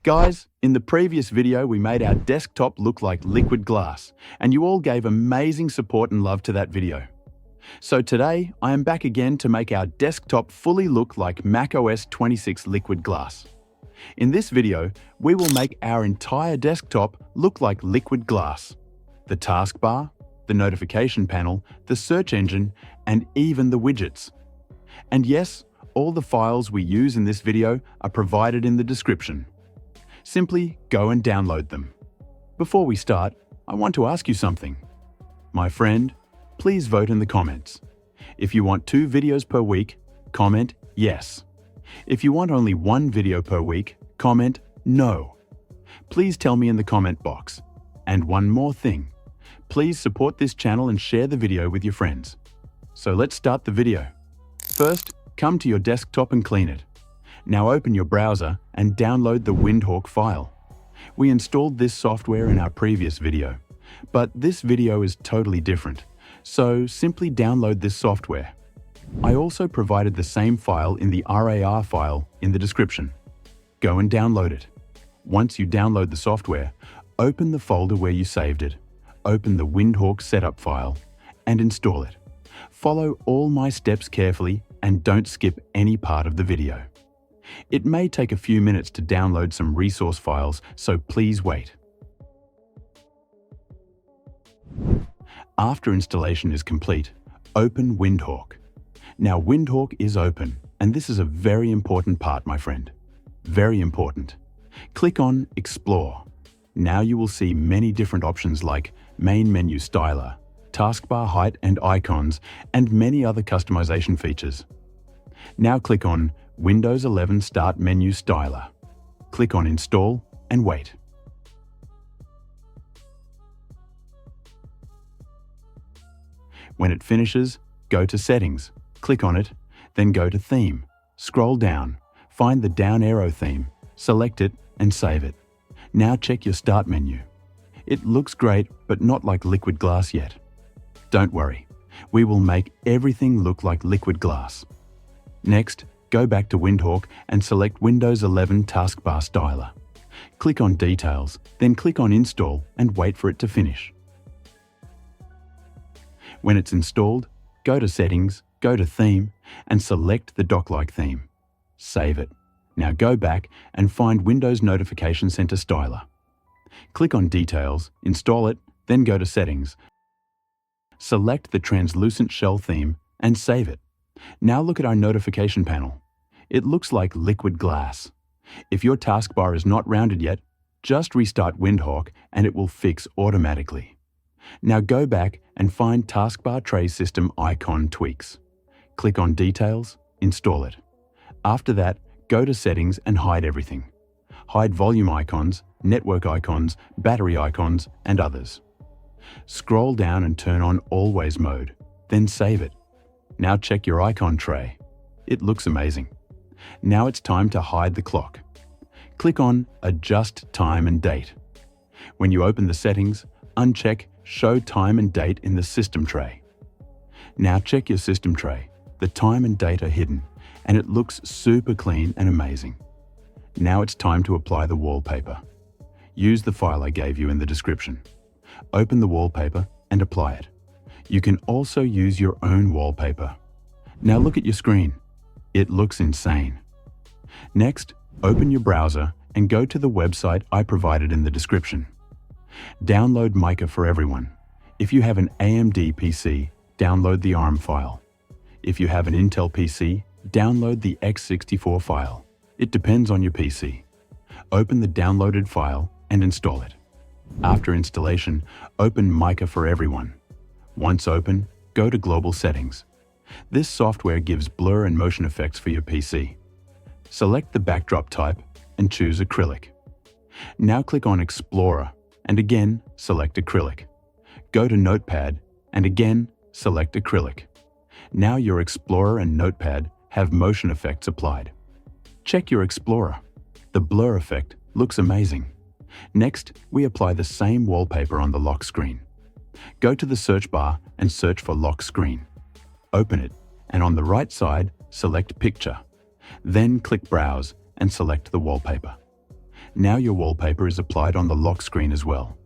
Guys, in the previous video we made our desktop look like liquid glass, and you all gave amazing support and love to that video. So today, I am back again to make our desktop fully look like macOS 26 liquid glass. In this video, we will make our entire desktop look like liquid glass. The taskbar, the notification panel, the search engine, and even the widgets. And yes, all the files we use in this video are provided in the description. Simply go and download them. Before we start, I want to ask you something. My friend, please vote in the comments. If you want 2 videos per week, comment yes. If you want only 1 video per week, comment no. Please tell me in the comment box. And one more thing. Please support this channel and share the video with your friends. So let's start the video. First, come to your desktop and clean it. Now open your browser and download the Windhawk file. We installed this software in our previous video, but this video is totally different, so simply download this software. I also provided the same file in the RAR file in the description. Go and download it. Once you download the software, open the folder where you saved it, open the Windhawk setup file, and install it. Follow all my steps carefully and don't skip any part of the video. It may take a few minutes to download some resource files, so please wait. After installation is complete, open Windhawk. Now Windhawk is open, and this is a very important part, my friend. Very important. Click on Explore. Now you will see many different options like Main Menu Styler, Taskbar Height and Icons, and many other customization features. Now click on Windows 11 Start Menu Styler. Click on Install and wait. When it finishes, go to Settings, click on it, then go to Theme. Scroll down, find the down arrow theme, select it and save it. Now check your Start menu. It looks great, but not like liquid glass yet. Don't worry, we will make everything look like liquid glass. Next, go back to Windhawk and select Windows 11 Taskbar Styler. Click on Details, then click on Install and wait for it to finish. When it's installed, go to Settings, go to Theme, and select the dock-like theme. Save it. Now go back and find Windows Notification Center Styler. Click on Details, install it, then go to Settings. Select the translucent shell theme and save it. Now look at our notification panel. It looks like liquid glass. If your taskbar is not rounded yet, just restart Windhawk and it will fix automatically. Now go back and find Taskbar Tray System icon tweaks. Click on Details, install it. After that, go to Settings and hide everything. Hide volume icons, network icons, battery icons, and others. Scroll down and turn on Always mode, then save it. Now check your icon tray. It looks amazing. Now it's time to hide the clock. Click on Adjust Time and Date. When you open the settings, uncheck Show Time and Date in the System tray. Now check your System tray. The time and date are hidden, and it looks super clean and amazing. Now it's time to apply the wallpaper. Use the file I gave you in the description. Open the wallpaper and apply it. You can also use your own wallpaper. Now look at your screen. It looks insane. Next, open your browser and go to the website I provided in the description. Download Mica for everyone. If you have an AMD PC, download the ARM file. If you have an Intel PC, download the x64 file. It depends on your PC. Open the downloaded file and install it. After installation, open Mica for everyone. Once open, go to Global Settings. This software gives blur and motion effects for your PC. Select the backdrop type and choose acrylic. Now click on Explorer and again select acrylic. Go to Notepad and again select acrylic. Now your Explorer and Notepad have motion effects applied. Check your Explorer. The blur effect looks amazing. Next, we apply the same wallpaper on the lock screen. Go to the search bar and search for lock screen. Open it, and on the right side, select Picture. Then click Browse and select the wallpaper. Now your wallpaper is applied on the lock screen as well.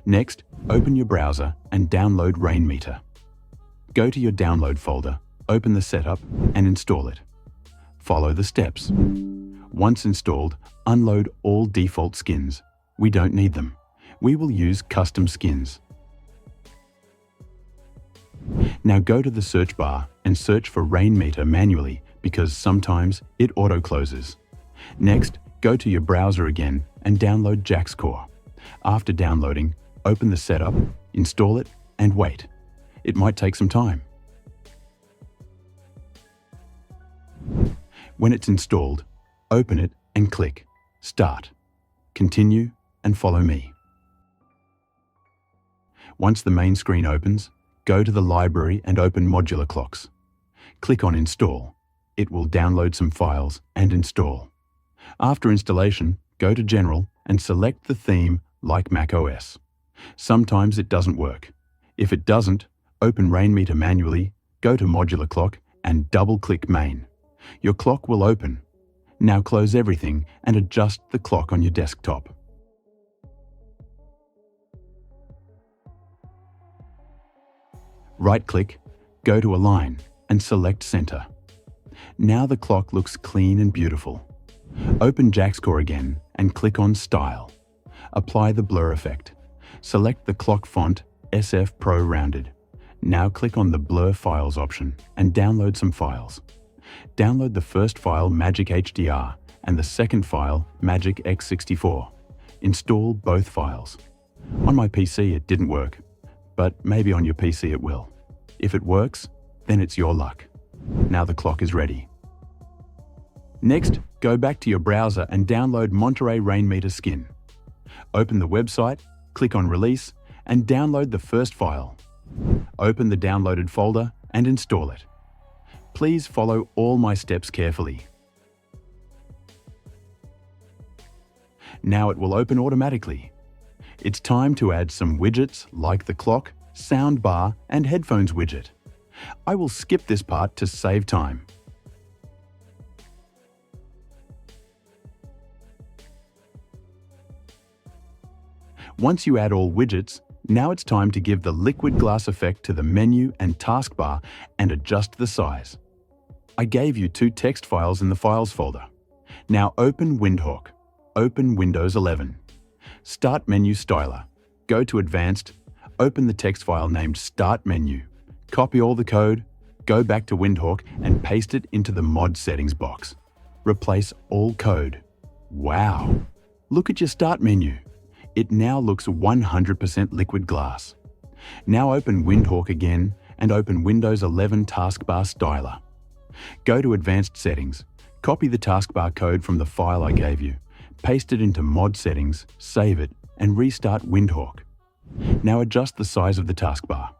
Next, open your browser and download Rainmeter. Go to your download folder, open the setup and install it. Follow the steps. Once installed, unload all default skins. We don't need them. We will use custom skins. Now go to the search bar and search for Rainmeter manually because sometimes it auto-closes. Next, go to your browser again and download Taskbar. After downloading, open the setup, install it, and wait. It might take some time. When it's installed, open it and click Start. Continue and follow me. Once the main screen opens, go to the library and open Modular Clocks. Click on Install. It will download some files and install. After installation, go to General and select the theme like macOS. Sometimes it doesn't work. If it doesn't, open Rainmeter manually, go to Modular Clock and double-click Main. Your clock will open. Now close everything and adjust the clock on your desktop. Right-click, go to Align and select Center. Now the clock looks clean and beautiful. Open Taskbar again and click on Style. Apply the blur effect. Select the clock font SF Pro Rounded. Now click on the Blur Files option and download some files. Download the first file Magic HDR and the second file Magic X64. Install both files. On my PC it didn't work, but maybe on your PC it will. If it works, then it's your luck. Now the clock is ready. Next, go back to your browser and download Monterey Rainmeter skin. Open the website, click on Release, and download the first file. Open the downloaded folder and install it. Please follow all my steps carefully. Now it will open automatically. It's time to add some widgets like the clock, soundbar, and headphones widget. I will skip this part to save time. Once you add all widgets, now it's time to give the liquid glass effect to the menu and taskbar and adjust the size. I gave you 2 text files in the Files folder. Now open Windhawk. Open Windows 11. Start Menu Styler. Go to Advanced. Open the text file named Start Menu. Copy all the code, go back to Windhawk and paste it into the Mod Settings box. Replace all code. Wow! Look at your Start menu. It now looks 100% liquid glass. Now open Windhawk again and open Windows 11 Taskbar Styler. Go to Advanced Settings, copy the taskbar code from the file I gave you, paste it into Mod Settings, save it, and restart Windhawk. Now adjust the size of the taskbar.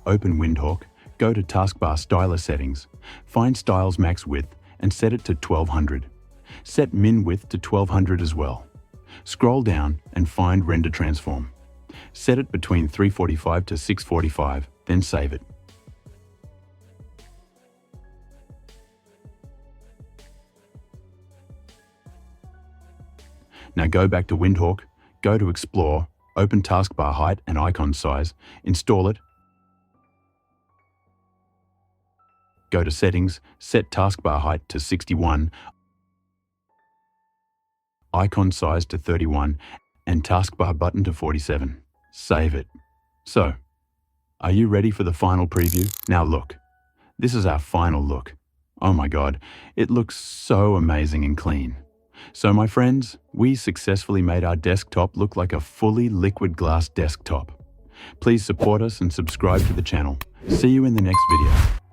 Open Windhawk, go to Taskbar Styler Settings, find Styles Max Width and set it to 1200. Set Min Width to 1200 as well. Scroll down and find Render Transform. Set it between 345 to 645, then save it. Now go back to Windhawk, go to Explore, open Taskbar Height and Icon Size, install it. Go to Settings, set Taskbar Height to 61, Icon Size to 31, and Taskbar Button to 47. Save it. So, are you ready for the final preview? Now look, this is our final look. Oh my God, it looks so amazing and clean. So my friends, we successfully made our desktop look like a fully liquid glass desktop. Please support us and subscribe to the channel. See you in the next video.